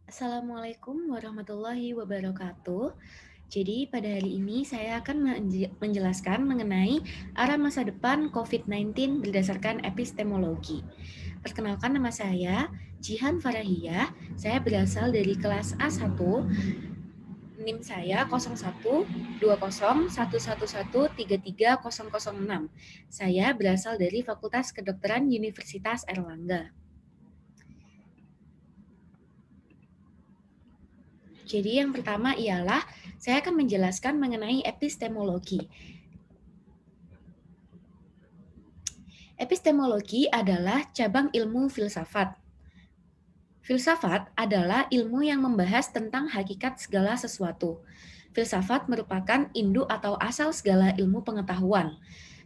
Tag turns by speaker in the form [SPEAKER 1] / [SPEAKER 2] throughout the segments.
[SPEAKER 1] Assalamualaikum warahmatullahi wabarakatuh. Jadi pada hari ini saya akan menjelaskan mengenai arah masa depan COVID-19 berdasarkan epistemologi. Perkenalkan, nama saya Jihan Farahia. Saya berasal dari kelas A1. NIM saya 01201111330006. Saya berasal dari Fakultas Kedokteran Universitas Airlangga. Jadi yang pertama ialah saya akan menjelaskan mengenai epistemologi. Epistemologi adalah cabang ilmu filsafat. Filsafat adalah ilmu yang membahas tentang hakikat segala sesuatu. Filsafat merupakan induk atau asal segala ilmu pengetahuan.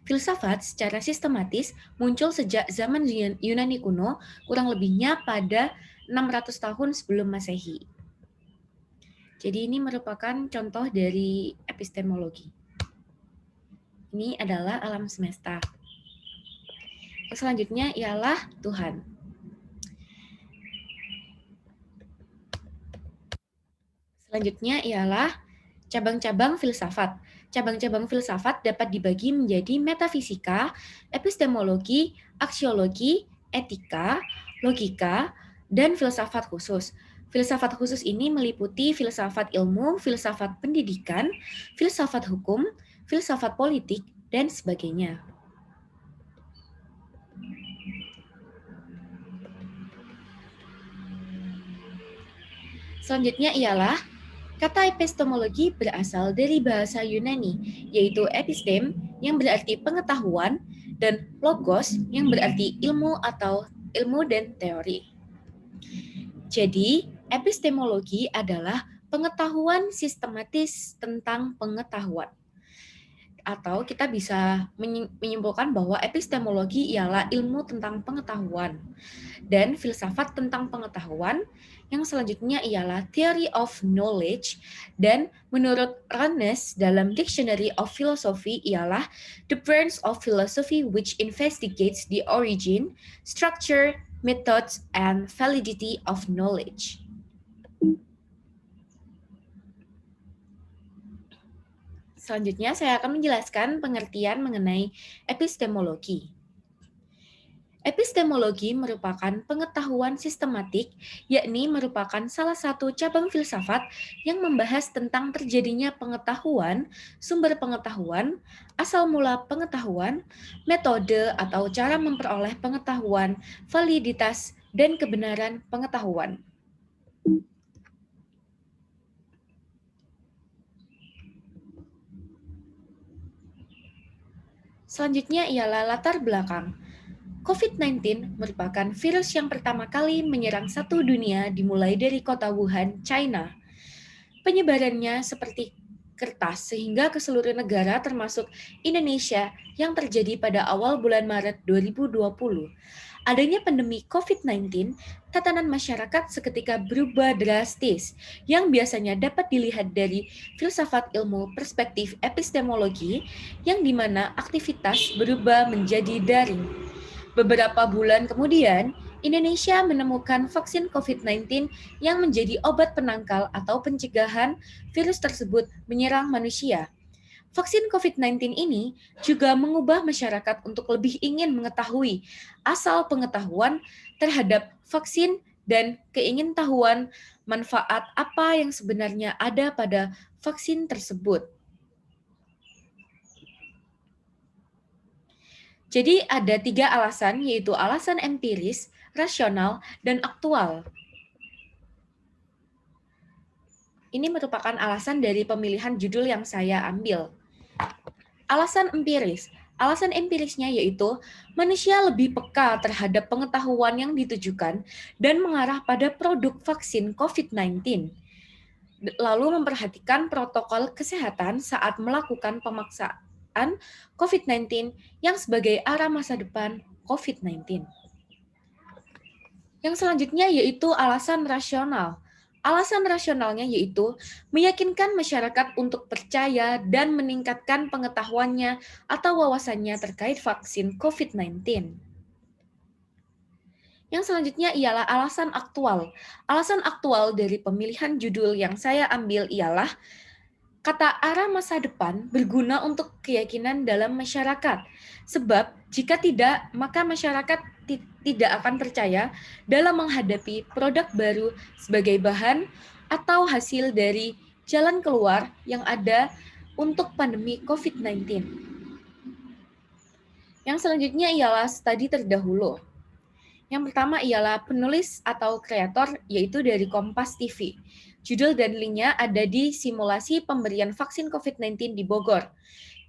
[SPEAKER 1] Filsafat secara sistematis muncul sejak zaman Yunani kuno, kurang lebihnya pada 600 tahun sebelum Masehi. Jadi ini merupakan contoh dari epistemologi. Ini adalah alam semesta. Selanjutnya ialah Tuhan. Selanjutnya ialah cabang-cabang filsafat. Cabang-cabang filsafat dapat dibagi menjadi metafisika, epistemologi, aksiologi, etika, logika, dan filsafat khusus. Filsafat khusus ini meliputi filsafat ilmu, filsafat pendidikan, filsafat hukum, filsafat politik, dan sebagainya. Selanjutnya ialah kata epistemologi berasal dari bahasa Yunani, yaitu epistem yang berarti pengetahuan dan logos yang berarti ilmu atau ilmu dan teori. Jadi, epistemologi adalah pengetahuan sistematis tentang pengetahuan. Atau kita bisa menyimpulkan bahwa epistemologi ialah ilmu tentang pengetahuan. Dan filsafat tentang pengetahuan yang selanjutnya ialah theory of knowledge, dan menurut Rannes dalam Dictionary of Philosophy ialah the branch of philosophy which investigates the origin, structure, methods, and validity of knowledge. Selanjutnya saya akan menjelaskan pengertian mengenai epistemologi. Epistemologi merupakan pengetahuan sistematik, yakni merupakan salah satu cabang filsafat yang membahas tentang terjadinya pengetahuan, sumber pengetahuan, asal mula pengetahuan, metode atau cara memperoleh pengetahuan, validitas, dan kebenaran pengetahuan. Selanjutnya ialah latar belakang. COVID-19 merupakan virus yang pertama kali menyerang satu dunia dimulai dari kota Wuhan, China. Penyebarannya seperti kertas sehingga ke seluruh negara termasuk Indonesia yang terjadi pada awal bulan Maret 2020. Adanya pandemi COVID-19, tatanan masyarakat seketika berubah drastis, yang biasanya dapat dilihat dari filsafat ilmu perspektif epistemologi, yang dimana aktivitas berubah menjadi daring. Beberapa bulan kemudian, Indonesia menemukan vaksin COVID-19 yang menjadi obat penangkal atau pencegahan virus tersebut menyerang manusia. Vaksin COVID-19 ini juga mengubah masyarakat untuk lebih ingin mengetahui asal pengetahuan terhadap vaksin dan keingintahuan manfaat apa yang sebenarnya ada pada vaksin tersebut. Jadi ada 3 alasan, yaitu alasan empiris, rasional, dan aktual. Ini merupakan alasan dari pemilihan judul yang saya ambil. Alasan empiris. Alasan empirisnya yaitu manusia lebih peka terhadap pengetahuan yang ditujukan dan mengarah pada produk vaksin COVID-19. Lalu memperhatikan protokol kesehatan saat melakukan pemaksaan COVID-19 yang sebagai arah masa depan COVID-19. Yang selanjutnya yaitu alasan rasional. Alasan rasionalnya yaitu meyakinkan masyarakat untuk percaya dan meningkatkan pengetahuannya atau wawasannya terkait vaksin COVID-19. Yang selanjutnya ialah alasan aktual. Alasan aktual dari pemilihan judul yang saya ambil ialah kata arah masa depan berguna untuk keyakinan dalam masyarakat. Sebab jika tidak, maka masyarakat tidak akan percaya dalam menghadapi produk baru sebagai bahan atau hasil dari jalan keluar yang ada untuk pandemi COVID-19. Yang selanjutnya ialah studi terdahulu. Yang pertama ialah penulis atau kreator, yaitu dari Kompas TV. Judul dan linknya ada di simulasi pemberian vaksin COVID-19 di Bogor.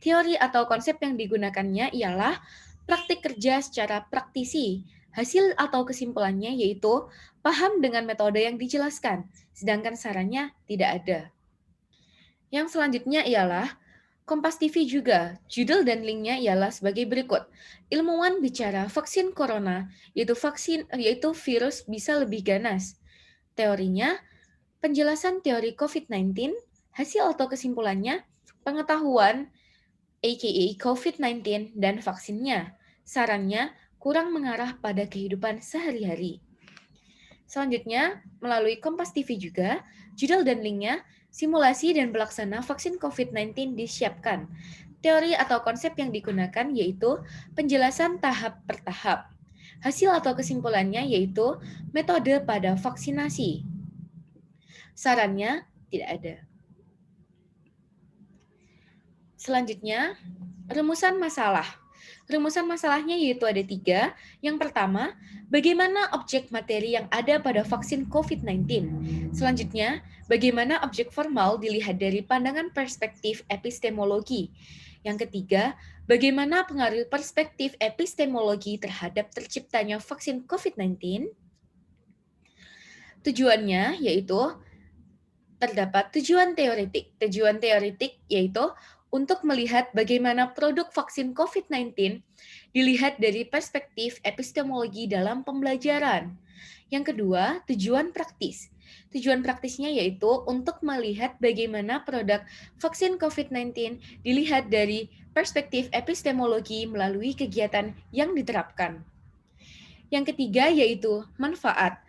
[SPEAKER 1] Teori atau konsep yang digunakannya ialah praktik kerja secara praktisi. Hasil atau kesimpulannya yaitu paham dengan metode yang dijelaskan, sedangkan sarannya tidak ada. Yang selanjutnya ialah Kompas TV juga. Judul dan linknya ialah sebagai berikut. Ilmuwan bicara vaksin corona, yaitu virus bisa lebih ganas. Teorinya, penjelasan teori COVID-19, hasil atau kesimpulannya, pengetahuan aka COVID-19 dan vaksinnya. Sarannya kurang mengarah pada kehidupan sehari-hari. Selanjutnya, melalui Kompas TV juga, judul dan linknya, simulasi dan pelaksana vaksin COVID-19 disiapkan. Teori atau konsep yang digunakan yaitu penjelasan tahap per tahap. Hasil atau kesimpulannya yaitu metode pada vaksinasi. Sarannya tidak ada. Selanjutnya, rumusan masalah. Rumusan masalahnya yaitu ada 3. Yang pertama, bagaimana objek materi yang ada pada vaksin COVID-19. Selanjutnya, bagaimana objek formal dilihat dari pandangan perspektif epistemologi. Yang ketiga, bagaimana pengaruh perspektif epistemologi terhadap terciptanya vaksin COVID-19. Tujuannya yaitu terdapat tujuan teoretik. Tujuan teoretik yaitu untuk melihat bagaimana produk vaksin COVID-19 dilihat dari perspektif epistemologi dalam pembelajaran. Yang kedua, tujuan praktis. Tujuan praktisnya yaitu untuk melihat bagaimana produk vaksin COVID-19 dilihat dari perspektif epistemologi melalui kegiatan yang diterapkan. Yang ketiga yaitu manfaat.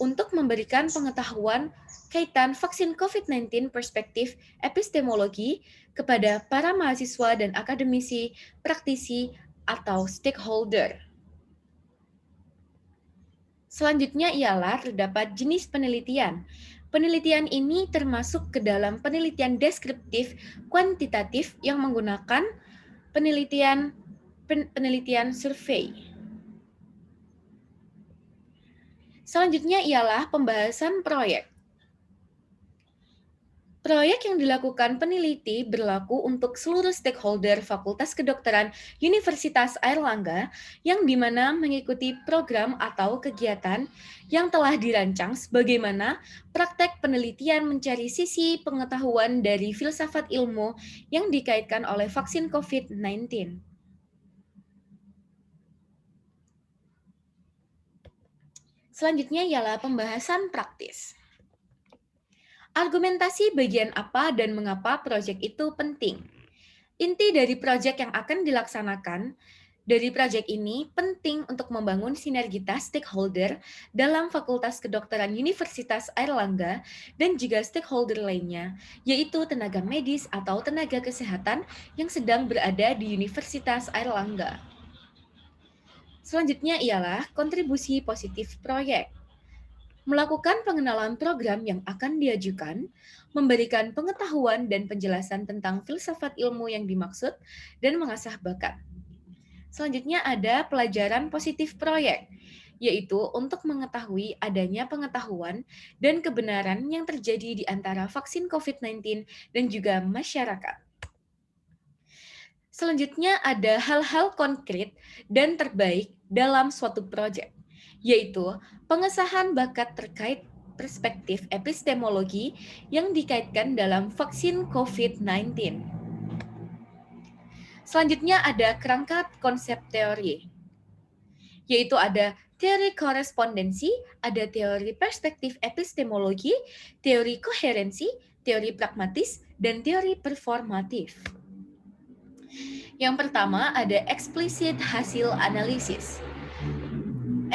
[SPEAKER 1] Untuk memberikan pengetahuan kaitan vaksin COVID-19 perspektif epistemologi kepada para mahasiswa dan akademisi, praktisi, atau stakeholder. Selanjutnya ialah terdapat jenis penelitian. Penelitian ini termasuk ke dalam penelitian deskriptif kuantitatif yang menggunakan penelitian survei. Selanjutnya ialah pembahasan proyek. Proyek yang dilakukan peneliti berlaku untuk seluruh stakeholder Fakultas Kedokteran Universitas Airlangga yang dimana mengikuti program atau kegiatan yang telah dirancang sebagaimana praktek penelitian mencari sisi pengetahuan dari filsafat ilmu yang dikaitkan oleh vaksin COVID-19. Selanjutnya ialah pembahasan praktis. Argumentasi bagian apa dan mengapa proyek itu penting. Inti dari proyek yang akan dilaksanakan dari proyek ini penting untuk membangun sinergitas stakeholder dalam Fakultas Kedokteran Universitas Airlangga dan juga stakeholder lainnya, yaitu tenaga medis atau tenaga kesehatan yang sedang berada di Universitas Airlangga. Selanjutnya ialah kontribusi positif proyek. Melakukan pengenalan program yang akan diajukan, memberikan pengetahuan dan penjelasan tentang filsafat ilmu yang dimaksud, dan mengasah bakat. Selanjutnya ada pelajaran positif proyek, yaitu untuk mengetahui adanya pengetahuan dan kebenaran yang terjadi di antara vaksin COVID-19 dan juga masyarakat. Selanjutnya ada hal-hal konkret dan terbaik dalam suatu proyek, yaitu pengesahan bakat terkait perspektif epistemologi yang dikaitkan dalam vaksin COVID-19. Selanjutnya ada kerangka konsep teori, yaitu ada teori korespondensi, ada teori perspektif epistemologi, teori koherensi, teori pragmatis, dan teori performatif. Yang pertama ada eksplisit hasil analisis.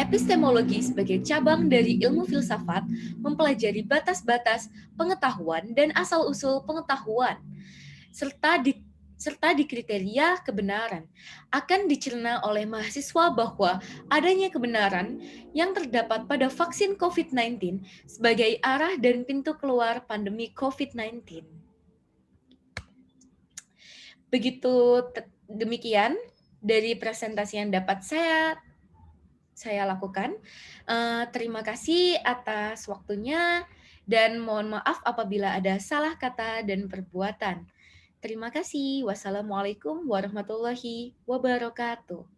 [SPEAKER 1] Epistemologi sebagai cabang dari ilmu filsafat mempelajari batas-batas pengetahuan dan asal-usul pengetahuan, serta di kriteria kebenaran. Akan dicerna oleh mahasiswa bahwa adanya kebenaran yang terdapat pada vaksin COVID-19 sebagai arah dan pintu keluar pandemi COVID-19. Demikian dari presentasi yang dapat saya lakukan. Terima kasih atas waktunya dan mohon maaf apabila ada salah kata dan perbuatan. Terima kasih. Wassalamualaikum warahmatullahi wabarakatuh.